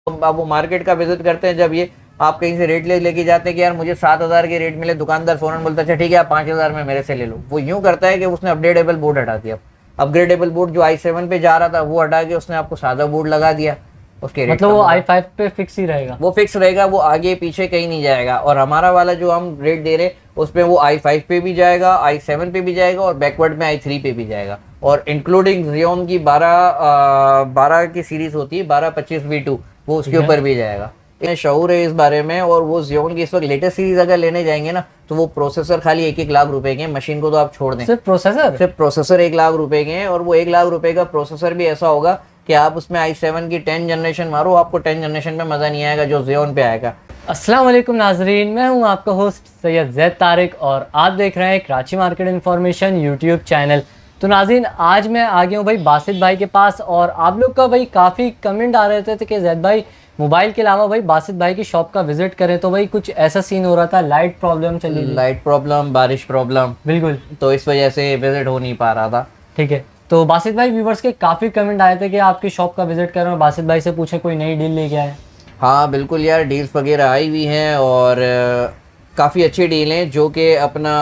अब वो मार्केट का विजिट करते हैं, जब ये आप कहीं से रेट लेके जाते हैं कि यार मुझे 7,000 के रेट मिले, दुकानदार फौरन बोलता है अच्छा ठीक है आप 5,000 में मेरे से ले लो। वो यूं करता है कि उसने अपग्रेडेबल बोर्ड हटा दिया। अपग्रेडेबल बोर्ड जो i7 पे जा रहा था वो हटा के उसने आपको सादा बोर्ड लगा दिया। उसके रेट मतलब वो i5 पे फिक्स ही रहेगा, वो फिक्स रहेगा, वो आगे पीछे कहीं नहीं जाएगा। और हमारा वाला जो हम रेट दे रहे हैं उसमें वो i5 पे भी जाएगा, i7 पे भी जाएगा और बैकवर्ड में i3 पे भी जाएगा। और इंक्लूडिंग Xeon की 12 की सीरीज होती है 1225V2 वो उसके ऊपर भी जाएगा। इन्हें शऊर है इस बारे में। और वो Xeon की इस वक्त लेटेस्ट सीरीज अगर लेने जाएंगे ना तो वो प्रोसेसर खाली 1-1 लाख रुपए के, मशीन को तो आप छोड़ दें, सिर्फ प्रोसेसर 1 लाख रुपए के हैं। और वो 1 लाख रुपए का प्रोसेसर भी ऐसा होगा कि आप उसमें i7 की 10 जनरेशन मारो, आपको 10 जनरेशन में मजा नहीं आएगा जो Xeon पे आएगा। अस्सलाम वालेकुम नाजरीन, मैं हूं आपका होस्ट सैयद जैद तारिक और आप देख रहे हैं Karachi market information YouTube channel. तो नाज़रीन आज मैं आ गया हूं भाई बासित भाई के पास और आप लोग का भाई काफ़ी कमेंट आ रहे थे कि जैद भाई मोबाइल के अलावा भाई बासित भाई की शॉप का विजिट करें। तो भाई कुछ ऐसा सीन हो रहा था, लाइट प्रॉब्लम चली, लाइट प्रॉब्लम, बारिश प्रॉब्लम, बिल्कुल, तो इस वजह से विजिट हो नहीं पा रहा था। ठीक है, तो बासित भाई व्यूवर्स के काफ़ी कमेंट आए थे कि आपकी शॉप का विजिट करें और बासित भाई से पूछे कोई नई डील लेके आए। हाँ बिल्कुल यार, डील्स वगैरह आई हुई हैं और काफ़ी अच्छी डील हैं जो कि अपना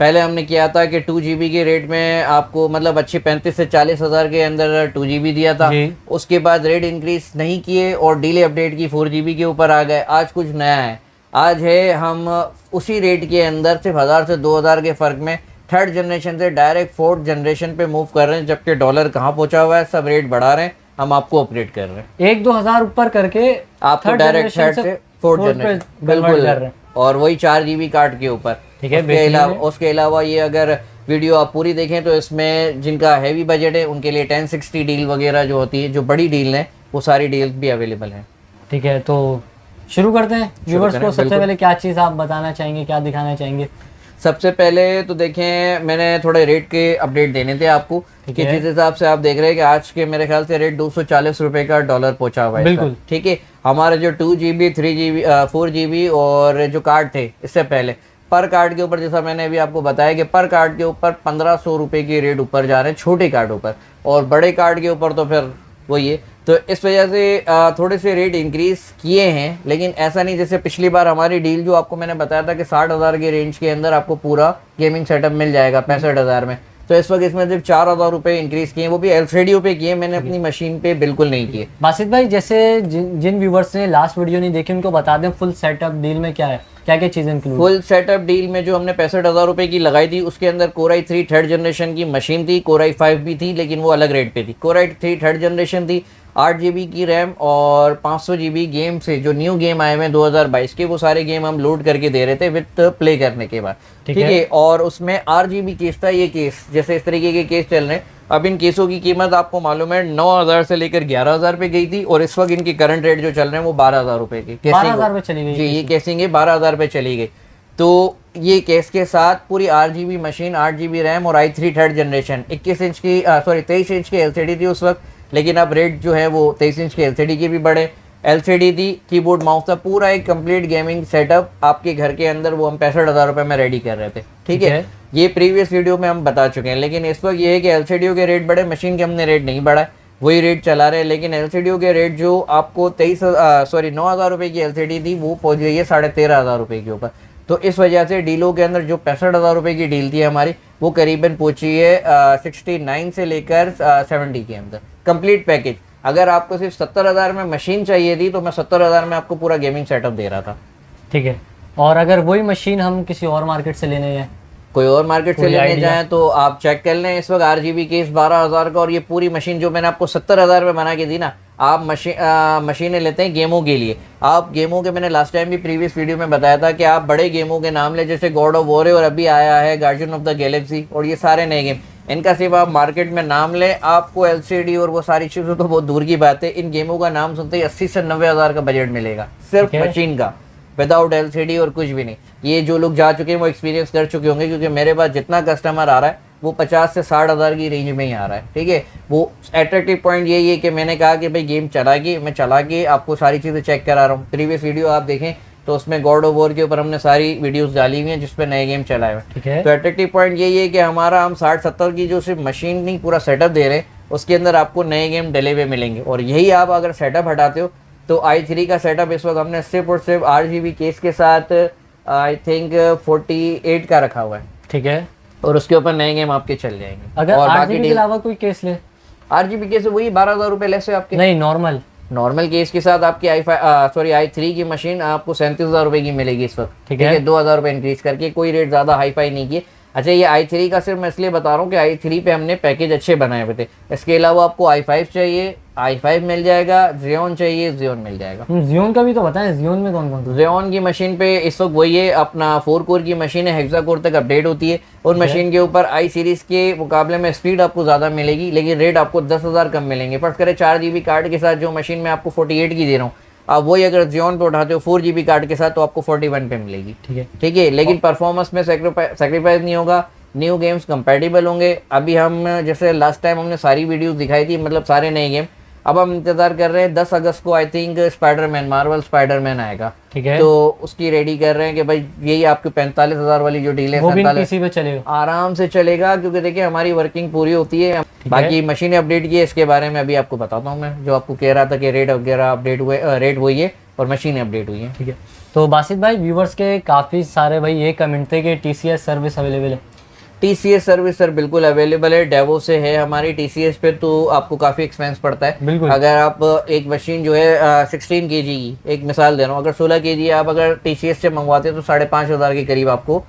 पहले हमने किया था कि 2GB के रेट में आपको मतलब अच्छे 35 से 40 हज़ार के अंदर 2GB दिया था। उसके बाद रेट इंक्रीज नहीं किए और डीले अपडेट की 4GB के ऊपर आ गए। आज कुछ नया है, आज है हम उसी रेट के अंदर सिर्फ 1000 से 2000 के फ़र्क में 3rd जनरेशन से डायरेक्ट 4th जनरेशन पे मूव कर रहे हैं। जबकि डॉलर कहाँ पहुँचा हुआ है, सब रेट बढ़ा रहे हैं, हम आपको अपग्रेड कर रहे हैं 1-2 हज़ार ऊपर करके आपको डायरेक्ट 3rd से 4th जनरेशन बिल्कुल, और वही 4GB कार्ड के ऊपर। ठीक है, उसके अलावा ये अगर वीडियो आप पूरी देखें तो इसमें जिनका हैवी बजट है उनके लिए 1060 डील वगैरह जो होती है, जो बड़ी डील है, वो सारी डील्स भी अवेलेबल हैं। ठीक है, तो शुरू करते हैं। व्यूअर्स को सबसे पहले क्या चीज़ आप बताना चाहेंगे, क्या दिखाना चाहेंगे? सबसे पहले तो देखें, मैंने थोड़े रेट के अपडेट देने थे आपको कि जिस हिसाब से आप देख रहे हैं कि आज के मेरे ख्याल से रेट 240 रुपए का डॉलर पहुंचा हुआ है। बिल्कुल ठीक है, हमारे जो 2GB 3GB 4GB और जो कार्ड थे इससे पहले पर कार्ड के ऊपर, जैसा मैंने अभी आपको बताया कि पर कार्ड के ऊपर 1500 रुपए की रेट ऊपर जा रहे हैं छोटे कार्डों पर, और बड़े कार्ड के ऊपर तो फिर वही है। तो इस वजह से थोड़े से रेट इंक्रीज किए हैं, लेकिन ऐसा नहीं जैसे पिछली बार हमारी डील जो आपको मैंने बताया था कि 60,000 के रेंज के अंदर आपको पूरा गेमिंग सेटअप मिल जाएगा 65,000 में। तो इस वक्त इसमें सिर्फ 4,000 रुपए इंक्रीज किए, वो भी एलसीडी पे किए, मैंने अपनी मशीन पे बिल्कुल नहीं किए। बासित भाई जैसे जिन व्यूवर्स ने लास्ट वीडियो नहीं देखी उनको बता दें फुल सेटअप डील में क्या है, क्या क्या चीज़ें इंक्लूड? फुल सेटअप डील में जो हमने 65,000 रुपए की लगाई थी उसके अंदर Core i3 3rd जनरेशन की मशीन थी, Core i5 भी थी लेकिन वो अलग रेट पे थी। Core i3 3rd जनरेशन थी, 8GB की रैम और 500GB गेम से जो न्यू गेम आए हुए 2022 के, वो सारे गेम हम लोड करके दे रहे थे विद प्ले करने के बाद। ठीक है, और उसमें RGB केस था। ये केस जैसे इस तरीके के केस चल रहे हैं, अब इन केसों की कीमत आपको मालूम है 9,000 से लेकर 11,000 पे गई थी और इस वक्त इनकी करंट रेट जो चल रहे हैं वो 12,000 रुपए की 12,000 पे चली गई। जी, ये केसिंग है 12,000 पे चली गई। तो ये केस के साथ पूरी 8GB मशीन, 8GB रैम और i3 3rd जनरेशन 23 इंच की LCD थी उस वक्त, लेकिन अब रेट जो है वो 23 इंच के LCD के भी बढ़े। LCD थी, कीबोर्ड माउस था, पूरा एक कंप्लीट गेमिंग सेटअप आपके घर के अंदर वो हम 65,000 रुपए में रेडी कर रहे थे। ठीक है, ये प्रीवियस वीडियो में हम बता चुके हैं। लेकिन इस वक्त ये है कि LCD के रेट बढ़े, मशीन के हमने रेट नहीं बढ़ाए, वही रेट चला रहे हैं। लेकिन LCD के रेट जो आपको 9,000 रुपए की LCD थी वो पहुंच गई है 13,500 रुपए के ऊपर। तो इस वजह से डीलों के अंदर जो 65,000 रुपए की डील थी हमारी वो करीबन पहुंची है 69 से लेकर 70 के अंदर कंप्लीट पैकेज। अगर आपको सिर्फ 70,000 में मशीन चाहिए थी तो मैं 70,000 में आपको पूरा गेमिंग सेटअप दे रहा था। ठीक है, और अगर वही मशीन हम किसी और मार्केट से लेने जाए, कोई और मार्केट से लेने जाएं तो आप चेक कर लें। इस वक्त RGB केस 12,000 का और ये पूरी मशीन जो मैंने आपको 70,000 में बना के दी ना, आप मशीनें लेते हैं गेमों के लिए। आप गेमों के, मैंने लास्ट टाइम भी प्रीवियस वीडियो में बताया था कि आप बड़े गेमों के नाम ले, जैसे गॉड ऑफ वॉर और अभी आया है गार्जियन ऑफ द गैलेक्सी और ये सारे नए गेम, इनका सिर्फ आप मार्केट में नाम लें, आपको LCD और वो सारी चीज़ों तो बहुत दूर की बात है, इन गेमों का नाम सुनते ही 80 से 90,000 का बजट मिलेगा सिर्फ मशीन का, विदाउट LCD और कुछ भी नहीं। ये जो लोग जा चुके हैं वो एक्सपीरियंस कर चुके होंगे, क्योंकि मेरे पास जितना कस्टमर आ रहा है वो 50 से 60,000 की रेंज में ही आ रहा है। ठीक है, वो अट्रैक्टिव पॉइंट यही है कि मैंने कहा कि भाई गेम मैं चला के आपको सारी चीज़ें चेक करा रहा हूँ। प्रीवियस वीडियो आप देखें तो उसमें गॉड ऑफ वॉर के ऊपर हमने सारी वीडियोस डाली हुई हैं जिसपे नए गेम चलाए हुए। तो अट्रैक्टिव पॉइंट यही है कि हमारा हम 60-70 की जो सिर्फ मशीन नहीं पूरा सेटअप दे रहे हैं, उसके अंदर आपको नए गेम डले हुए मिलेंगे। और यही आप अगर सेटअप हटाते हो तो i3 का सेटअप इस वक्त हमने सिर्फ और सिर्फ RGB केस के साथ आई थिंक 48 का रखा हुआ है, ठीक है। और उसके ऊपर नए गेम आपके चल जाएंगे। अगर और RGB के अलावा कोई केस ले? RGB केस वही 12,000 रुपये लेस है आपके। नहीं, नॉर्मल केस के साथ आपकी i3 की मशीन आपको 37,000 रुपये की मिलेगी इस वक्त, ठीक है। 2,000 रुपये इंक्रीज करके, कोई रेट ज़्यादा हाई फाई नहीं किए। अच्छा, ये i3 का सिर्फ मैं इसलिए बता रहा हूँ कि i3 पे हमने पैकेज अच्छे बनाए हुए थे। इसके अलावा आपको i5 चाहिए, i5 मिल जाएगा, Xeon चाहिए, Xeon मिल जाएगा। Xeon का भी तो बताएं, Xeon में कौन कौन सा? Xeon की मशीन पे इस वक्त वही है अपना 4 कोर की मशीन है, हेक्सा कोर तक अपडेट होती है। उन मशीन के ऊपर i सीरीज के मुकाबले में स्पीड आपको ज़्यादा मिलेगी, लेकिन रेट आपको 10,000 कम मिलेंगे। फर्स्ट करें 4GB कार्ड के साथ जो मशीन में आपको 48 की दे रहा हूँ, आप वही अगर Xeon पे उठाते हो 4GB कार्ड के साथ तो आपको 41 पे मिलेगी। ठीक है, लेकिन परफॉर्मेंस में सेक्रीफाइस नहीं होगा, न्यू गेम्स कंपैटिबल होंगे। अभी हम जैसे लास्ट टाइम हमने सारी वीडियोस दिखाई थी, मतलब सारे नए गेम। अब हम इंतजार कर रहे हैं 10 अगस्त को I think Spiderman, Marvel Spiderman आएगा, ठीक है। तो उसकी रेडी कर रहे हैं कि भाई यही आपके 45,000 वाली जो डील है, वो भी पीसी पे चलेगा, आराम से चलेगा, क्योंकि देखिए हमारी वर्किंग पूरी होती है। बाकी मशीनें अपडेट की है, इसके बारे में अभी आपको बताता हूँ मैं, जो आपको कह रहा था कि रेट वगैरह अपडेट हुए, रेट हुई है और मशीनें अपडेट हुई है। ठीक है। तो बासित भाई, व्यूवर्स के काफ़ी सारे भाई ये कमेंट थे कि TCS सर्विस अवेलेबल है। TCS सर्विस सर बिल्कुल अवेलेबल है, डेवो से है हमारी। TCS पे तो आपको काफ़ी एक्सपेंस पड़ता है। बिल्कुल। अगर आप एक मशीन जो है 16 kg की, एक मिसाल दे रहा हूँ, अगर 16 kg आप अगर TCS से मंगवाते हो तो 5,500 के करीब आपको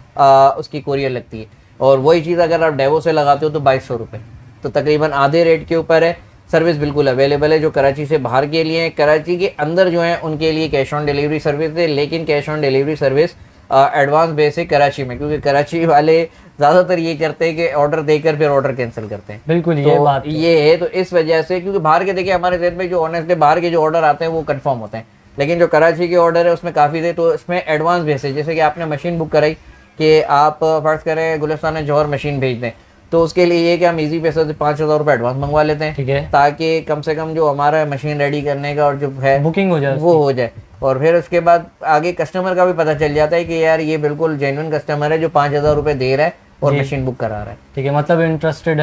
उसकी कोरियर लगती है, और वही चीज़ अगर आप डेवो से लगाते हो तो 2,200 रुपये, तो तकरीबन आधे रेट के ऊपर है। सर्विस बिल्कुल अवेलेबल है। जो कराची से बाहर के लिए, कराची के अंदर जो है उनके लिए कैश ऑन डिलीवरी सर्विस है, लेकिन cash on delivery service advance base है कराची में, क्योंकि कराची वाले ज़्यादातर ये करते हैं कि ऑर्डर देकर फिर ऑर्डर कैंसिल करते हैं। बिल्कुल, तो ये बात ये है, तो इस वजह से, क्योंकि बाहर के देखिए हमारे देश में जो ऑनेस्टली बाहर के जो ऑर्डर आते हैं वो कंफर्म होते हैं, लेकिन जो कराची के ऑर्डर है उसमें काफ़ी थे, तो इसमें एडवांस बेस है। जैसे कि आपने मशीन बुक कराई कि आप फर्ज करें गुलिस्तान जौहर मशीन भेज दें, तो उसके लिए ये कि हम इजी पैसे से 5,000 रुपये एडवांस मंगवा लेते हैं, ठीक है, ताकि कम से कम जो हमारा मशीन रेडी करने का और जो है बुकिंग हो जाए, वो हो जाए। और फिर उसके बाद आगे कस्टमर का भी पता चल जाता है कि यार ये बिल्कुल जेन्युइन कस्टमर है जो 5,000 रुपये दे रहा है और मशीन बुक करा रहा है। ठीक है, मतलब इंटरेस्टेड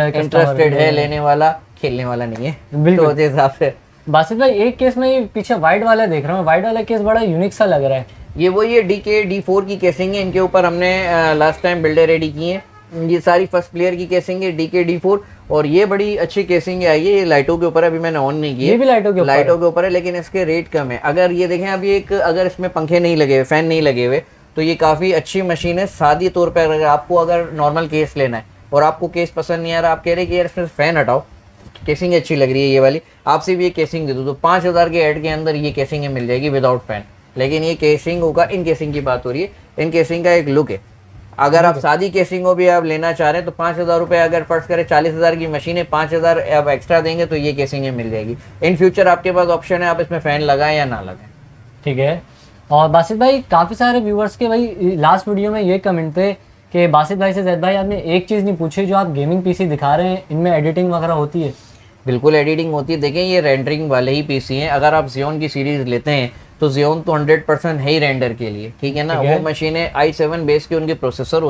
है लेने वाला, खेलने वाला नहीं है। बिल्कुल। तो उस हिसाब से बासित भाई, एक केस में ये पीछे वाइट वाला देख रहा हूँ, वाइट वाला केस बड़ा यूनिक सा लग रहा है। ये वही है, DK D4 की केसिंग है, इनके ऊपर हमने लास्ट टाइम बिल्डर रेडी की है। ये सारी फर्स्ट प्लेयर की केसिंग है, DK D4, और ये बड़ी अच्छी केसिंग है। ये लाइटों के ऊपर है, अभी मैंने ऑन नहीं की है, ये भी लाइटों के ऊपर है, लेकिन इसके रेट कम है। अगर ये देखें अभी एक, अगर इसमें पंखे नहीं लगे हुए, फैन नहीं लगे हुए, तो ये काफ़ी अच्छी मशीन है। सादी तौर पर अगर आपको अगर नॉर्मल केस लेना है और आपको केस पसंद नहीं आ रहा, आप कह रहे कि यार इसमें फैन हटाओ, केसिंग अच्छी लग रही है ये वाली, आपसे भी ये केसिंग दे दो, तो 5,000 के ऐड के अंदर ये केसिंग मिल जाएगी विदाउट फैन। लेकिन ये केसिंग होगा, इन केसिंग की बात हो रही है, इन केसिंग का एक लुक है। अगर आप सादी केसिंग भी आप लेना चाह रहे हैं तो 5,000 रुपये, अगर फर्स्ट करें 40,000 की मशीन है, 5,000 आप एक्स्ट्रा देंगे तो ये केसिंग मिल जाएगी। इन फ्यूचर आपके पास ऑप्शन है, आप इसमें फ़ैन लगाएं या ना लगाएं। ठीक है। और बासित भाई, काफ़ी सारे व्यूवर्स के भाई लास्ट वीडियो में ये कमेंट थे कि बासित भाई से जैद भाई आपने एक चीज़ नहीं पूछी, जो आप गेमिंग पीसी दिखा रहे हैं इनमें एडिटिंग वगैरह होती है? बिल्कुल एडिटिंग होती है। देखें ये रेंडरिंग वाले ही पीसी हैं। अगर आप Xeon की सीरीज़ लेते हैं तो Xeon तो 100% है ही रेंडर के लिए, ठीक है ना। वो मशीनें i7 बेस के उनके प्रोसेसर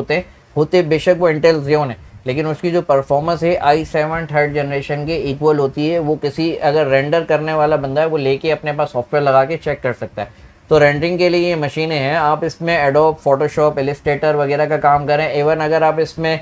होते बेशक वो इंटेल Xeon है, लेकिन उसकी जो परफॉर्मेंस है i7 थर्ड जनरेशन के इक्वल होती है। वो किसी अगर रेंडर करने वाला बंदा है वो लेके अपने पास सॉफ्टवेयर लगा के चेक कर सकता है। तो रेंडरिंग के लिए ये मशीनें हैं। आप इसमें एडोब, फोटोशॉप, इलस्ट्रेटर वगैरह का काम करें, इवन अगर आप इसमें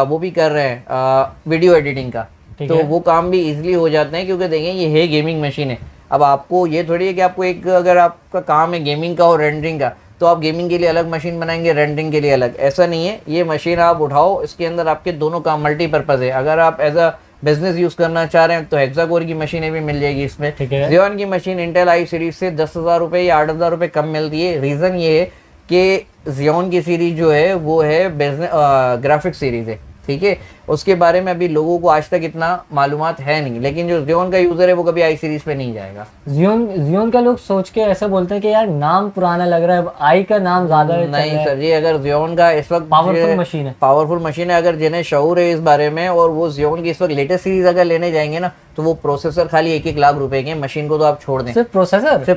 वो भी कर रहे हैं वीडियो एडिटिंग का, तो वो काम भी इजीली हो जाते हैं, क्योंकि देखें ये है गेमिंग मशीन है। अब आपको ये थोड़ी है कि आपको एक, अगर आपका काम है गेमिंग का और रेंडरिंग का, तो आप गेमिंग के लिए अलग मशीन बनाएंगे, रेंडरिंग के लिए अलग, ऐसा नहीं है। ये मशीन आप उठाओ, इसके अंदर आपके दोनों काम मल्टीपर्पज़ है। अगर आप एज अ बिजनेस यूज़ करना चाह रहे हैं तो हेक्सा कोर की मशीनें भी मिल जाएगी इसमें। Xeon की मशीन इंटेल i सीरीज से 10,000 रुपये या 8,000 रुपये कम मिलती है। रीज़न ये है कि Xeon की सीरीज जो है वो है बिजनेस ग्राफिक्स सीरीज़ है, ठीक है। उसके बारे में अभी लोगों को आज तक इतना मालूमात है नहीं, लेकिन जो Xeon का यूज़र है वो कभी i सीरीज पे नहीं जाएगा। Xeon का लोग सोच के ऐसा बोलते हैं कि यार नाम पुराना लग रहा है, आई का नाम ज़्यादा है। नहीं सर जी, अगर Xeon का इस वक्त पावरफुल मशीन है, अगर जिन्हें शऊर है इस बारे में, और वो Xeon की इस वक्त लेटेस्ट सीरीज अगर लेने जाएंगे ना, तो वो प्रोसेसर खाली 1-1 लाख रुपए के, मशीन को तो आप छोड़ दें, सिर्फ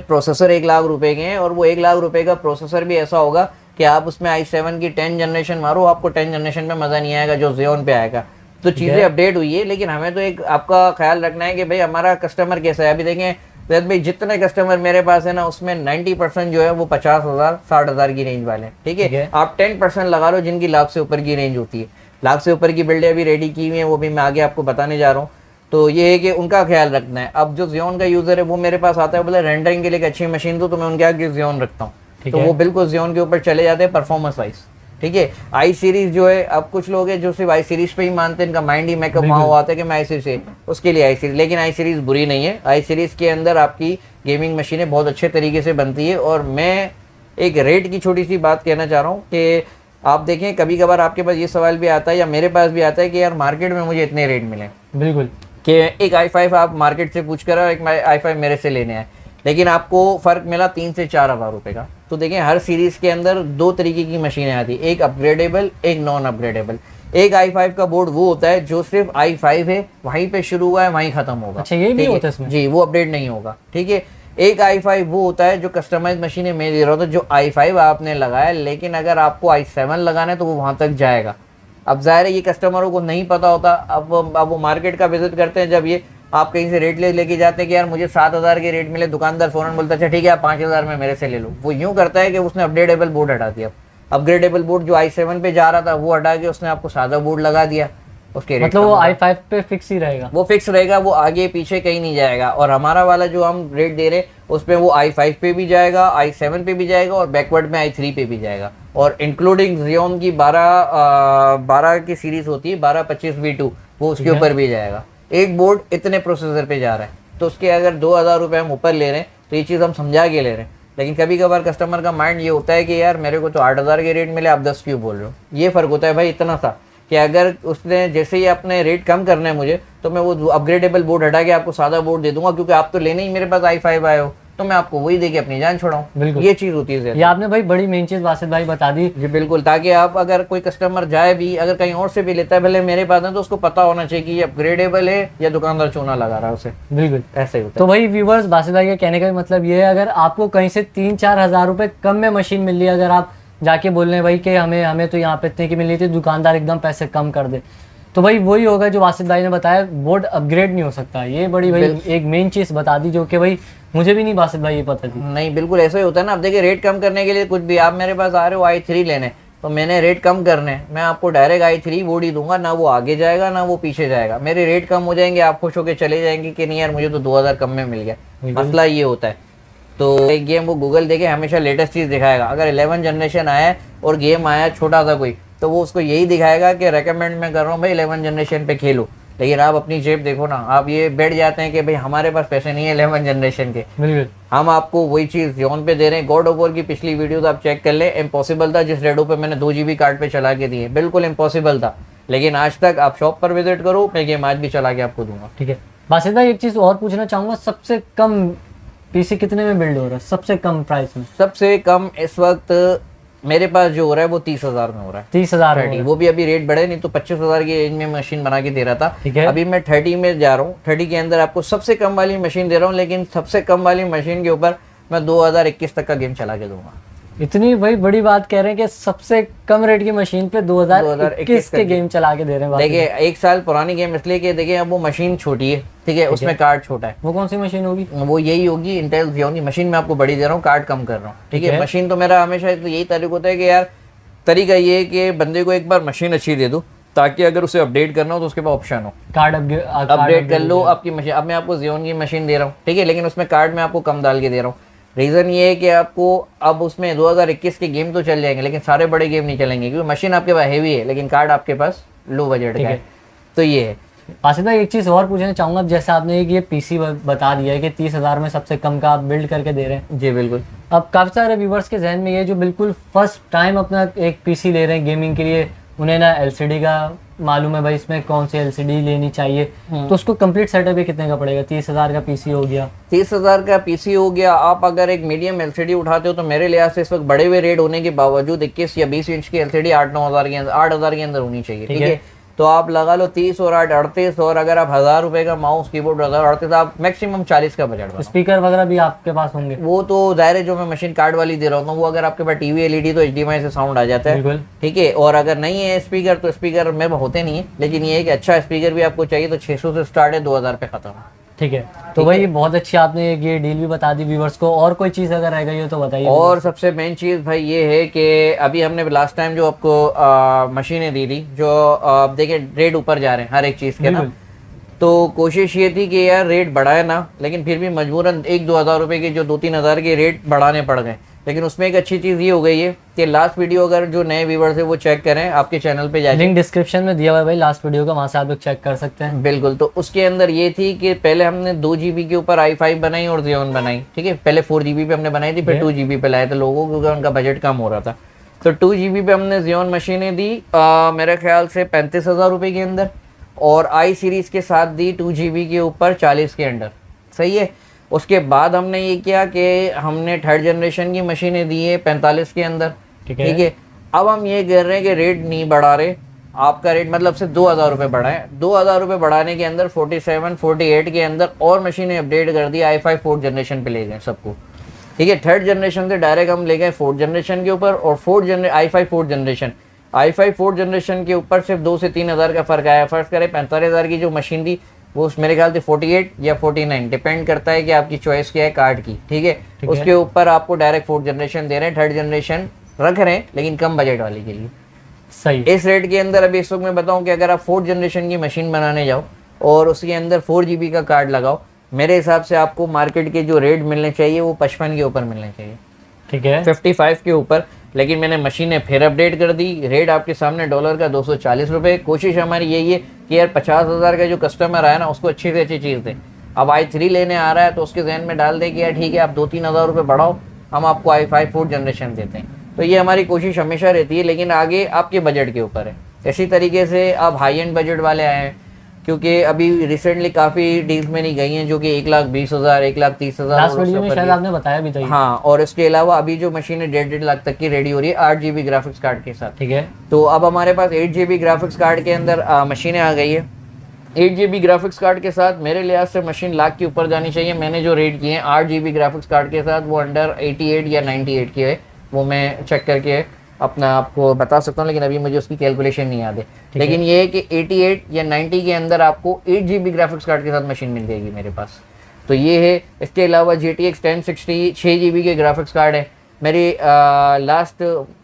प्रोसेसर 1 लाख रुपए के हैं। और वो 1 लाख रुपए का प्रोसेसर भी ऐसा होगा कि आप उसमें i7 की 10 जनरेशन मारो, आपको 10 जनरेशन पे मज़ा नहीं आएगा जो Xeon पे आएगा। तो चीज़ें अपडेट हुई है, लेकिन हमें तो एक आपका ख्याल रखना है कि भाई हमारा कस्टमर कैसा है। अभी देखें जैद भाई जितने कस्टमर मेरे पास है ना उसमें 90% जो है वो 50,000 60,000 की रेंज वाले हैं, ठीक है। आप 10% लगा लो जिनकी लाख से ऊपर की रेंज होती है। लाख से ऊपर की बिल्डें अभी रेडी की हुई हैं, वो भी मैं आगे आपको बताने जा रहा हूँ। तो ये है कि उनका ख्याल रखना है। अब जो Xeon का यूज़र है वो मेरे पास आता है, बोले रेंडरिंग के लिए एक अच्छी मशीन दो, तो मैं उनके आगे Xeon रखता हूँ, तो वो बिल्कुल Xeon के ऊपर चले जाते हैं परफॉर्मेंस वाइज, ठीक है। आई सीरीज जो है, अब कुछ लोग हैं जो सिर्फ आई सीरीज पे ही मानते हैं, इनका माइंड ही मेकअप वहाँ हुआ आता है कि मैं आई सीरीज से, उसके लिए आई सीरीज। लेकिन आई सीरीज बुरी नहीं है, आई सीरीज के अंदर आपकी गेमिंग मशीनें बहुत अच्छे तरीके से बनती है। और मैं एक रेट की छोटी सी बात कहना चाह रहा हूँ कि आप देखें कभी कभार आपके पास ये सवाल भी आता है या मेरे पास भी आता है कि यार मार्केट में मुझे इतने रेट मिले, बिल्कुल, कि एक i5 आप मार्केट से पूछ कर एक i5 मेरे से लेने आए, लेकिन आपको फ़र्क मिला 3 से 4 हज़ार रुपये का। तो देखें हर सीरीज़ के अंदर दो तरीके की मशीनें आती, एक अपग्रेडेबल, एक नॉन अपग्रेडेबल। एक i5 का बोर्ड वो होता है जो सिर्फ i5 है, वहीं पे शुरू हुआ है वहीं ख़त्म होगा। अच्छा, ये भी होता है इसमें? जी, वो अपडेट नहीं होगा, ठीक है। एक i5 वो होता है जो कस्टमाइज मशीनें मैं दे रहा हूँ, तो जो i5 आपने लगाया, लेकिन अगर आपको i7 लगाना है तो वो वहाँ तक जाएगा। अब ज़ाहिर है ये कस्टमरों को नहीं पता होता। अब वो मार्केट का विजिट करते हैं, जब ये आप कहीं से रेट लेके जाते हैं कि यार मुझे 7,000 के रेट मिले, दुकानदार फ़ौरन बोलता है अच्छा ठीक है आप 5,000 में मेरे से ले लो। वो यूँ करता है कि उसने अपग्रेडेबल बोर्ड हटा दिया। अपग्रेडेबल बोर्ड जो i7 पे जा रहा था वो हटा के उसने आपको सादा बोर्ड लगा दिया, उसके रेट मतलब वो i5 पे फिक्स ही रहेगा, वो फिक्स रहेगा, वो आगे पीछे कहीं नहीं जाएगा। और हमारा वाला जो हम रेट दे रहे हैं उसमें वो i5 पे भी जाएगा, i7 पे भी जाएगा और बैकवर्ड में i3 पे भी जाएगा। और इंक्लूडिंग Xeon की 12 की सीरीज होती है, 1225 V2, वो उसके ऊपर भी जाएगा। एक बोर्ड इतने प्रोसेसर पे जा रहा है, तो उसके अगर 2,000 रुपये हम ऊपर ले रहे हैं तो ये चीज़ हम समझा के ले रहे हैं। लेकिन कभी कभार कस्टमर का माइंड ये होता है कि यार मेरे को तो 8,000 के रेट मिले, आप 10 क्यों बोल रहे हो। ये फ़र्क होता है भाई इतना सा, कि अगर उसने जैसे ही अपने रेट कम करना है मुझे, तो मैं वो अपग्रेडेबल बोर्ड हटा के आपको सादा बोर्ड दे दूंगा, क्योंकि आप तो लेने ही मेरे पास i5 आए हो, तो मैं आपको वही दे के अपनी जान छोड़ाऊँ। बिल्कुल, ये चीज़ होती है। ये आपने भाई बड़ी मेन चीज़ बासित भाई बता दी। जी बिल्कुल, ताकि आप अगर कोई कस्टमर जाए भी, अगर कहीं और से भी लेता है, भले मेरे पास है, तो उसको पता होना चाहिए कि ये अपग्रेडेबल है या दुकानदार चूना लगा रहा है उसे। बिल्कुल ऐसे ही होता है। तो भाई व्यूवर्स, बासित भाई के कहने का मतलब ये है, अगर आपको कहीं से 3-4 हज़ार रुपये कम में मशीन मिल रही है, अगर आप जाके बोल रहे हैं भाई कि हमें तो यहाँ पे इतने की मिल रही थी, दुकानदार एकदम पैसे कम कर दे, तो भाई वही होगा जो बासित भाई ने बताया, बोर्ड अपग्रेड नहीं हो सकता। ये बड़ी भाई एक मेन चीज़ बता दी, जो कि भाई मुझे भी नहीं बासित भाई ये पता थी। नहीं बिल्कुल ऐसा ही होता है ना। अब देखिए रेट कम करने के लिए कुछ भी, आप मेरे पास आ रहे हो i3 लेने, तो मैंने रेट कम करने, मैं आपको डायरेक्ट i3 बोर्ड ही दूंगा, ना वो आगे जाएगा ना वो पीछे जाएगा। मेरे रेट कम हो जाएंगे, आप खुश होकर चले जाएंगे कि नहीं यार मुझे तो 2,000 कम में मिल गया। मसला ये होता है। तो एक गेम वो गूगल देखे हमेशा लेटेस्ट चीज़ दिखाएगा। अगर 11 जनरेशन आया और गेम आया छोटा सा कोई, तो वो उसको यही दिखाएगा कि रेकमेंड मैं कर रहा हूँ भाई 11 जनरेशन पे खेलो। लेकिन आप अपनी जेब देखो ना, आप ये बैठ जाते हैं कि भाई हमारे पास पैसे नहीं है 11 जनरेशन के। बिल्कुल, हम आपको वही चीज़ Xeon पे दे रहे हैं। गॉड ऑफ वॉर की पिछली वीडियो तो आप चेक कर लें, इम्पॉसिबल था जिस रेडो पे मैंने 2 GB कार्ड पे चला के दिए, बिल्कुल इम्पॉसिबल था। लेकिन आज तक आप शॉप पर विजिट करो, मैं गेम आज भी चला के आपको दूंगा। ठीक है बासित भाई, एक चीज़ और पूछना चाहूँगा, सबसे कम पीसी कितने में बिल्ड हो रहा है, सबसे कम प्राइस में? सबसे कम इस वक्त मेरे पास जो हो रहा है वो 30,000 में हो रहा है। 30,000, वो भी अभी रेट बढ़े, नहीं तो 25,000 की रेंज में मशीन बना के दे रहा था। ठीक है, अभी मैं 30 में जा रहा हूँ। 30 के अंदर आपको सबसे कम वाली मशीन दे रहा हूँ, लेकिन सबसे कम वाली मशीन के ऊपर मैं 2021 तक का गेम चला के दूंगा। इतनी भाई बड़ी बात कह रहे हैं कि सबसे कम रेट की मशीन पे 2021 के गेम चला के दे रहे हैं। देखिए 1 साल पुरानी गेम इसलिए कि देखिए अब वो मशीन छोटी है, ठीक है, उसमें कार्ड छोटा है। वो कौन सी मशीन होगी? वो यही होगी इंटेल Xeon की मशीन। मैं आपको बड़ी दे रहा हूँ, कार्ड कम कर रहा हूँ, ठीक है। मशीन तो मेरा हमेशा तो यही तरीका होता है कि यार तरीका ये है कि बंदे को एक बार मशीन अच्छी दे दो, ताकि अगर उसे अपडेट करना हो तो उसके पास ऑप्शन हो, कार्ड अपडेट कर लो आपकी मशीन। अब मैं आपको Xeon की मशीन दे रहा हूँ, ठीक है, लेकिन उसमें कार्ड मैं आपको कम डाल के दे रहा हूँ। रीज़न ये है कि आपको अब उसमें 2021 के गेम तो चल जाएंगे, लेकिन सारे बड़े गेम नहीं चलेंगे, क्योंकि मशीन आपके पास हैवी है लेकिन कार्ड आपके पास लो बजट का है। तो ये है। बासित भाई, एक चीज़ और पूछना चाहूँगा, जैसे आपने ये पीसी बता दिया है कि 30,000 में सबसे कम का आप बिल्ड करके दे रहे हैं। जी बिल्कुल। अब काफ़ी सारे व्यूवर्स के जहन में ये जो बिल्कुल फर्स्ट टाइम अपना एक पीसी ले रहे हैं गेमिंग के लिए, उन्हें ना एलसीडी का मालूम है भाई इसमें कौन सी एलसीडी लेनी चाहिए, तो उसको कंप्लीट सेटअप कितने का पड़ेगा? 30,000 का पीसी हो गया, 30,000 का पीसी हो गया। आप अगर एक मीडियम एलसीडी उठाते हो तो मेरे लिहाज से इस वक्त बड़े हुए रेट होने के बावजूद 21 या 20 इंच की एलसीडी 8-9 हज़ार के अंदर 8,000 के अंदर होनी चाहिए, ठीक है। तो आप लगा लो 30 और 8 38, और अगर आप 1,000 रुपए का माउस कीबोर्ड 38, आप मैक्सिमम 40 का बजट। स्पीकर वगैरह भी आपके पास होंगे? वो तो दायरे जो मैं मशीन कार्ड वाली दे रहा हूँ, वो अगर आपके पास टीवी एलईडी तो HDMI से साउंड आ जाता है, ठीक है। और अगर नहीं है स्पीकर तो स्पीकर में होते नहीं है, लेकिन ये है कि अच्छा स्पीकर भी आपको चाहिए तो 600 से स्टार्ट है, 2,000 पे खत्म है। ठीक है, तो भाई बहुत अच्छी आपने ये डील भी बता दी व्यूवर्स को। और कोई चीज़ अगर रह गई हो तो बताइए। और सबसे मेन चीज़ भाई ये है कि अभी हमने लास्ट टाइम जो आपको मशीनें दी थी, जो देखिए रेट ऊपर जा रहे हैं हर एक चीज़ के ना, बिल्कुल। तो कोशिश ये थी कि यार रेट बढ़ाए ना, लेकिन फिर भी मजबूरन 1-2 हज़ार रुपए के जो 2-3 हज़ार के रेट बढ़ाने पड़ गए। लेकिन उसमें एक अच्छी चीज़ ये हो गई है कि लास्ट वीडियो अगर जो नए व्यूवर्स है वो चेक करें आपके चैनल पे जाके, लिंक डिस्क्रिप्शन में दिया हुआ है भाई लास्ट वीडियो का, वहाँ से आप लोग चेक कर सकते हैं। बिल्कुल। तो उसके अंदर ये थी कि पहले हमने 2 GB के ऊपर i5 बनाई और Xeon बनाई, ठीक है। पहले 4 GB पे हमने बनाई थी, फिर 2 GB पे लाए थे लोगों, क्योंकि उनका बजट कम हो रहा था। तो 2 GB पे हमने Xeon मशीनें दी मेरे ख्याल से 35,000 रुपये के अंदर, और आई सीरीज़ के साथ दी 2 GB के ऊपर 40 के अंडर, सही है। उसके बाद हमने ये किया कि हमने 3rd जनरेशन की मशीनें दी है 45 के अंदर, ठीक है। अब हम ये कह रहे हैं कि रेट नहीं बढ़ा रहे, आपका रेट मतलब सिर्फ 2,000 रुपये बढ़ाएं। 2,000 रुपये बढ़ाने के अंदर 47, 48 के अंदर और मशीनें अपडेट कर दी, i5 4th जनरेशन पे ले गए सबको, ठीक है। 3rd जनरेशन से डायरेक्ट हम ले गए 4th जनरेशन के ऊपर, और i5 4th generation, i5 4th generation के ऊपर सिर्फ 2 से 3 हज़ार का फ़र्क आया। फर्स्ट करें 45,000 की जो मशीन थी वो मेरे ख्याल से 48 या 49, डिपेंड करता है कि आपकी चॉइस क्या है कार्ड की, ठीक है। उसके ऊपर आपको डायरेक्ट 4th जनरेशन दे रहे हैं, 3rd जनरेशन रख रहे हैं लेकिन कम बजट वाले के लिए, सही। इस रेट के अंदर। अभी इस वक्त मैं बताऊं कि अगर आप 4th जनरेशन की मशीन बनाने जाओ और उसके अंदर 4 GB का कार्ड लगाओ, मेरे हिसाब से आपको मार्केट के जो रेट मिलने चाहिए वो 55 के ऊपर मिलने चाहिए, ठीक है, 55 के ऊपर। लेकिन मैंने मशीनें फिर अपडेट कर दी, रेट आपके सामने डॉलर का 240 रुपये। कोशिश हमारी यही है कि यार 50,000 का जो कस्टमर आया ना उसको अच्छी से अच्छी चीज़ दें। अब i3 लेने आ रहा है तो उसके जहन में डाल दे कि यार ठीक है आप 2-3 हज़ार रुपये बढ़ाओ, हम आपको i5 4th जनरेशन देते हैं। तो ये हमारी कोशिश हमेशा रहती है, लेकिन आगे आपके बजट के ऊपर है। इसी तरीके से आप हाई एंड बजट वाले आए हैं, क्योंकि अभी रिसेंटली काफ़ी डील्स में नहीं गई हैं जो कि 1,20,000, 1,30,000 लास्ट वीडियो में शायद आपने बताया भी था ये। हाँ, और इसके अलावा अभी जो मशीन है 1.5 लाख तक की रेडी हो रही है 8 GB ग्राफिक्स कार्ड के साथ, ठीक है। तो अब हमारे पास 8 GB ग्राफिक्स कार्ड के अंदर मशीनें आ गई है। 8 GB ग्राफिक्स कार्ड के साथ मेरे लिहाज से मशीन लाख के ऊपर जानी चाहिए। मैंने जो रेट किए हैं 8 GB ग्राफिक्स कार्ड के साथ वो अंडर 88 या 98 के है, वो मैं चेक करके अपना आपको बता सकता हूँ, लेकिन अभी मुझे उसकी कैलकुलेशन नहीं याद है। लेकिन ये है कि 88 या 90 के अंदर आपको 8 GB ग्राफिक्स कार्ड के साथ मशीन मिल जाएगी मेरे पास, तो ये है। इसके अलावा GTX 1060 6 GB के ग्राफिक्स कार्ड है मेरी लास्ट,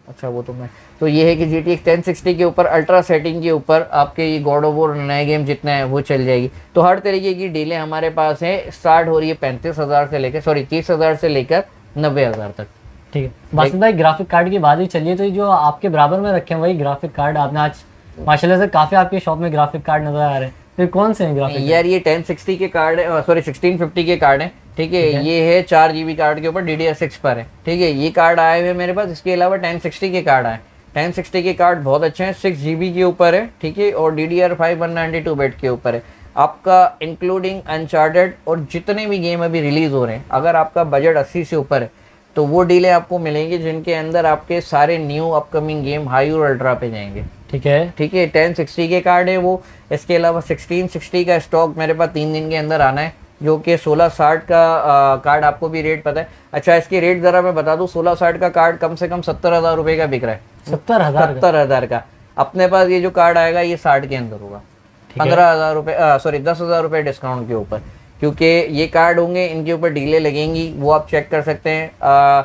अच्छा वो तो ये है कि GTX 1060 के ऊपर अल्ट्रा सेटिंग के ऊपर आपके ये गॉड ऑफ वॉर नए गेम जितना है वो चल जाएगी। तो हर तरीके की डीलें हमारे पास है, स्टार्ट हो रही है 35,000 से लेकर 30,000 से लेकर 90,000 तक, ठीक है। बासित भाई ग्राफिक कार्ड की बात ही चलिए, तो ये जो आपके बराबर में रखे हैं वही ग्राफिक कार्ड आपने आज माशाल्लाह से काफी आपके शॉप में ग्राफिक कार्ड नजर आ रहे हैं, तो कौन से हैं ग्राफिक? यार ये 1060 के कार्ड है, सॉरी 1650 के कार्ड है, ठीक है। ये है 4 GB कार्ड के ऊपर DDR6 पर है, ठीक है। ये कार्ड आए हुए मेरे पास। इसके अलावा 1060 के कार्ड आए, 1060 के कार्ड बहुत अच्छे हैं, 6 GB के ऊपर है, ठीक है, और DDR5 192 बिट के ऊपर है आपका, इंक्लूडिंग अनचार्टेड और जितने भी गेम अभी रिलीज हो रहे हैं। अगर आपका बजट 80 से ऊपर है तो वो डीलें आपको मिलेंगी जिनके अंदर आपके सारे न्यू अपकमिंग गेम हाई और अल्ट्रा पे जाएंगे, ठीक है, ठीक है। 1060 के कार्ड है वो। इसके अलावा 1660 का स्टॉक मेरे पास 3 दिन के अंदर आना है, जो कि 1660 का कार्ड आपको भी रेट पता है। अच्छा, इसके रेट ज़रा मैं बता दूँ, 1660 का कार्ड कम से कम 70,000 रुपये का बिक रहा है, 70,000 का। अपने पास ये जो कार्ड आएगा ये 60 के अंदर होगा, 15,000 रुपये, सॉरी 10,000 रुपये डिस्काउंट के ऊपर, क्योंकि ये कार्ड होंगे इनके ऊपर डीले लगेंगी, वो आप चेक कर सकते हैं।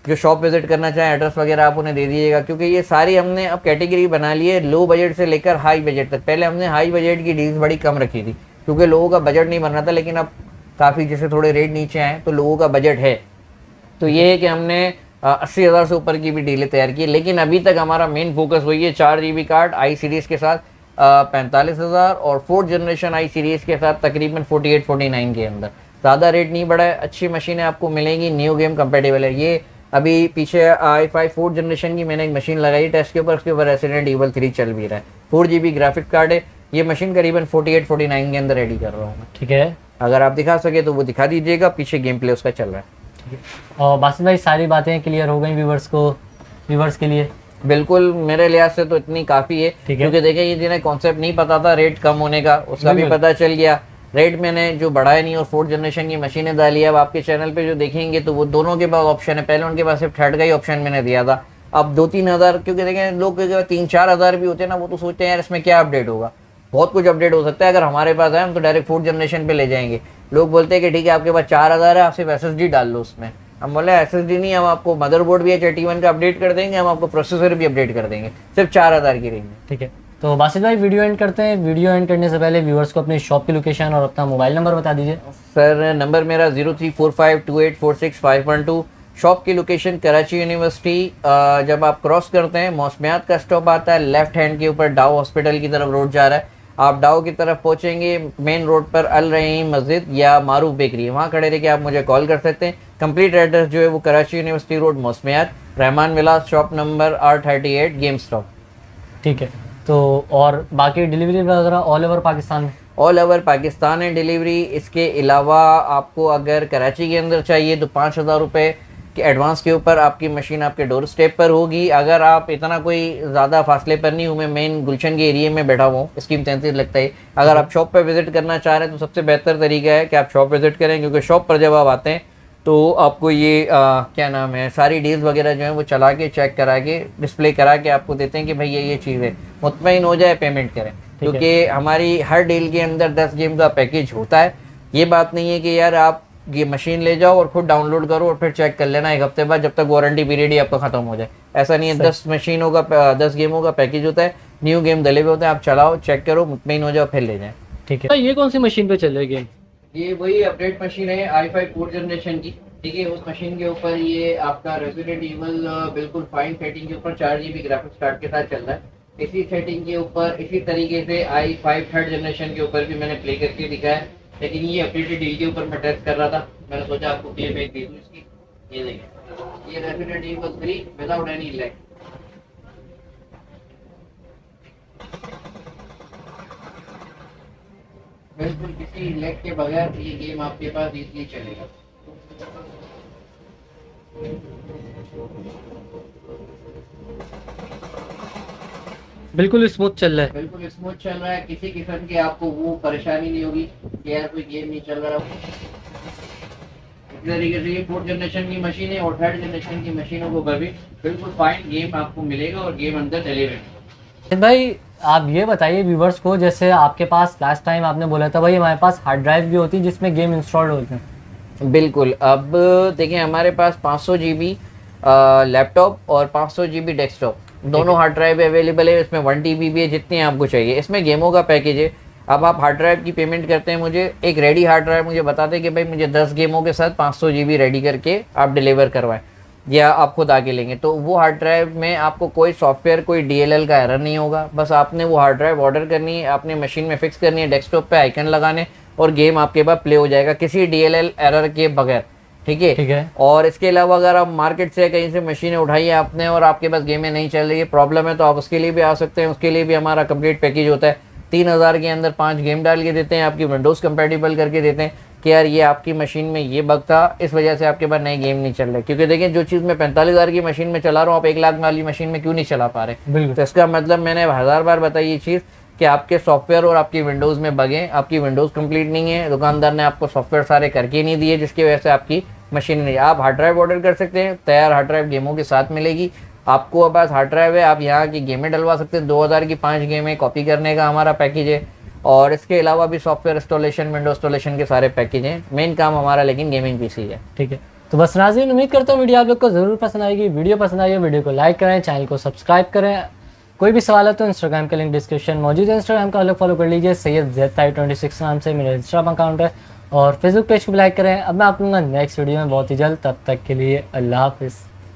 जो शॉप विजिट करना चाहें एड्रेस वगैरह आप उन्हें दे दीजिएगा, क्योंकि ये सारी हमने अब कैटेगरी बना ली है, लो बजट से लेकर हाई बजट तक। पहले हमने हाई बजट की डील्स बड़ी कम रखी थी क्योंकि लोगों का बजट नहीं बन रहा था, लेकिन अब काफ़ी जैसे थोड़े रेट नीचे आए तो लोगों का बजट है, तो ये है कि हमने 80,000 से ऊपर की भी डीलें तैयार की। लेकिन अभी तक हमारा मेन फोकस वही है, 4 GB कार्ड आई सीरीज़ के साथ 45,000 और 4th जनरेशन आई सीरीज़ के साथ तकरीबन 48-49 के अंदर। ज़्यादा रेट नहीं बढ़ा है, अच्छी मशीनें आपको मिलेंगी, न्यू गेम कंपेटेबल है। ये अभी पीछे i5 4th जनरेशन की मैंने एक मशीन लगाई टेस्ट के ऊपर, उसके ऊपर रेसिडेंट ईवल 3 चल भी रहा है, 4 GB ग्राफिक कार्ड है। ये मशीन करीबन 48-49 के अंदर रेडी कर रहा हूँ मैं, ठीक है। अगर आप दिखा सके तो वो दिखा दीजिएगा, पीछे गेम प्ले उसका चल रहा है, ठीक है। और बासित भाई सारी बातें क्लियर हो गई व्यूवर्स के लिए? बिल्कुल, मेरे लिहाज से तो इतनी काफ़ी है, क्योंकि देखिए ये जिन्हें कॉन्सेप्ट नहीं पता था रेट कम होने का, उसका भी पता चल गया। रेट मैंने जो बढ़ाया नहीं और 4th जनरेशन की मशीनें डाली है। अब आपके चैनल पे जो देखेंगे तो वो दोनों के पास ऑप्शन है, पहले उनके पास सिर्फ 3rd का ही ऑप्शन मैंने दिया था, अब 2-3 हज़ार, क्योंकि देखें लोग 3-4 हज़ार भी होते हैं ना, वो तो सोचते हैं यार इसमें क्या अपडेट होगा, बहुत कुछ अपडेट हो सकता है। अगर हमारे पास है हम तो डायरेक्ट 4th जनरेशन पे ले जाएंगे। लोग बोलते हैं कि ठीक है आपके पास 4000 है, आप सिर्फ SSD डाल लो उसमें। हम बोले SSD नहीं, हम आपको मदरबोर्ड भी H81 का अपडेट कर देंगे, हम आपको प्रोसेसर भी अपडेट कर देंगे, सिर्फ 4000 की रेंज में। ठीक है, तो बासित भाई वीडियो एंड करते हैं। वीडियो एंड करने से पहले व्यूअर्स को अपनी शॉप की लोकेशन और अपना मोबाइल नंबर बता दीजिए। सर नंबर मेरा 0345284651 शॉप की लोकेशन कराची यूनिवर्सिटी। जब आप क्रॉस करते हैं मौसमियात का स्टॉप आता है, लेफ्ट हैंड के ऊपर डाउ हॉस्पिटल की तरफ रोड जा रहा है। आप डाउ की तरफ पहुंचेंगे, मेन रोड पर अल रहीम मस्जिद या मारूफ बेकरी है, वहाँ खड़े रह के आप मुझे कॉल कर सकते हैं। कंप्लीट एड्रेस जो है वो Karachi university road Mausamiyat, Rahman villas, shop number R38 game stop. ठीक है, तो और बाकी डिलीवरी वगैरह ऑल ओवर पाकिस्तान में? ऑल ओवर पाकिस्तान है डिलीवरी। इसके अलावा आपको अगर कराची के अंदर चाहिए तो 5000 रुपये के एडवांस के ऊपर आपकी मशीन आपके डोर स्टेप पर होगी। अगर आप इतना कोई ज़्यादा फासले पर नहीं हूँ, मैं मेन गुलशन के एरिया में बैठा हुआ हूँ, स्कीम 33 लगता है। अगर आप शॉप पर विज़िट करना चाह रहे हैं तो सबसे बेहतर तरीका है कि आप शॉप विज़िट करें, क्योंकि शॉप पर जब आप आते हैं तो आपको ये क्या नाम है, सारी डील्स वगैरह जो है वो चला के चेक करा के डिस्प्ले करा के आपको देते हैं कि भाई ये चीज़ है, मुतमईन हो जाए पेमेंट करें। क्योंकि हमारी हर डील के अंदर 10 गेम का पैकेज होता है। ये बात नहीं है कि यार आप ये मशीन ले जाओ और खुद डाउनलोड करो और फिर चेक कर लेना 1 हफ्ते बाद, जब तक वारंटी पीरियड ही आपका ख़त्म हो जाए। ऐसा नहीं है। 10 मशीनों का 10 गेमों का पैकेज होता है, न्यू गेम डले हुए होते हैं, आप चलाओ, चेक करो, मुतमईन हो जाओ, फिर ले जाएँ। ठीक है, ये कौन सी मशीन पे चल रही गेम? ये वही अपडेट मशीन है i5 4th जनरेशन की। ठीक है, उस मशीन के ऊपर ये आपका रेजिडेंट इवल बिल्कुल फाइन सेटिंग के ऊपर 4GB ग्राफिक्स कार्ड के साथ चल रहा है। इसी सेटिंग के ऊपर इसी तरीके से i5 3rd जनरेशन के ऊपर भी मैंने प्ले करके दिखाया है, लेकिन ये अपडेटेड डील के ऊपर मैं टेस्ट कर रहा था। मैंने सोचा आपको प्ले बैक दे दूँ इसकी। ये देखिए, ये resident evil 3 without any lag. बिल्कुल किसी लैग के बगैर ये गेम आपके पास इजीली चलेगा। बिल्कुल स्मूथ चल रहा है। बिल्कुल स्मूथ चल रहा है, किसी किस्म की आपको वो परेशानी नहीं होगी कि यार कोई गेम नहीं चल रहा। इस तरीके से ये 4th जनरेशन की मशीन है और 3rd जनरेशन की मशीनों को भी बिल्कुल फाइन गेम आपको मिलेगा और गेम अंदर डले हुए। भाई आप ये बताइए व्यूवर्स को, जैसे आपके पास लास्ट टाइम आपने बोला था भाई हमारे पास हार्ड ड्राइव भी होती है जिसमें गेम इंस्टॉल्ड होते हैं। बिल्कुल, अब देखिए हमारे पास 500 GB लैपटॉप और 500 GB डेस्कटॉप दोनों हार्ड ड्राइव अवेलेबल है। इसमें 1 TB भी है, जितनी आपको चाहिए। इसमें गेमों का पैकेज है। अब आप हार्ड ड्राइव की पेमेंट करते हैं, मुझे एक रेडी हार्ड ड्राइव मुझे बताते हैं कि भाई मुझे 10 गेमों के साथ 500 GB रेडी करके आप डिलीवर करवाएं या आप खुद आके लेंगे, तो वो हार्ड ड्राइव में आपको कोई सॉफ्टवेयर कोई DLL का एरर नहीं होगा। बस आपने वो हार्ड ड्राइव ऑर्डर करनी है, आपने मशीन में फिक्स करनी है, डेस्कटॉप पे आइकन लगाने और गेम आपके पास प्ले हो जाएगा किसी DLL एरर के बगैर। ठीक है। और इसके अलावा अगर आप मार्केट से कहीं से मशीनें उठाई है आपने और आपके पास गेमें नहीं चल रही है, प्रॉब्लम है, तो आप उसके लिए भी आ सकते हैं। उसके लिए भी हमारा कंप्लीट पैकेज होता है। 3000 के अंदर 5 गेम डाल के देते हैं, आपकी विंडोज़ कंपेटिबल करके देते हैं कि यार ये आपकी मशीन में ये बग था, इस वजह से आपके पास नए गेम नहीं चल रहे। क्योंकि देखिए जो चीज़ मैं 45,000 की मशीन में चला रहा हूँ, आप 1 लाख वाली मशीन में क्यों नहीं चला पा रहे? बिल्कुल। तो इसका मतलब मैंने 1000 बार बताई ये चीज़ कि आपके सॉफ्टवेयर और आपकी विंडोज़ में बग हैं, आपकी विंडोज़ कंप्लीट नहीं है, दुकानदार ने आपको सॉफ्टवेयर सारे करके नहीं दिए, जिसकी वजह से आपकी मशीन नहीं। आप हार्ड ड्राइव ऑर्डर कर सकते हैं, तैयार हार्ड ड्राइव गेमों के साथ मिलेगी आपको। अब पास हार्ड ड्राइव है, आप यहाँ की गेमें डलवा सकते हैं। 2000 की 5 गेमें कॉपी करने का हमारा पैकेज है। और इसके अलावा भी सॉफ्टवेयर इंस्टॉलेशन, विंडो इंस्टॉलेशन के सारे पैकेज हैं। मेन काम हमारा लेकिन गेमिंग PC है। ठीक है, तो बस नाज़रीन उम्मीद करता हूँ वीडियो आप लोग को ज़रूर पसंद आएगी। वीडियो पसंद आई हो वीडियो को लाइक करें, चैनल को सब्सक्राइब करें। कोई भी सवाल है तो इंस्टाग्राम का लिंक डिस्क्रिप्शन मौजूद है, इंस्टाग्राम का अलग फॉलो कर लीजिए। सैयद Z26 नाम से मेरा इंस्टाग्राम अकाउंट है और फेसबुक पेज को भी लाइक करें। अब मैं आप लोगों नेक्स्ट वीडियो में बहुत ही जल्द, तब तक के लिए अल्लाह हाफिज़।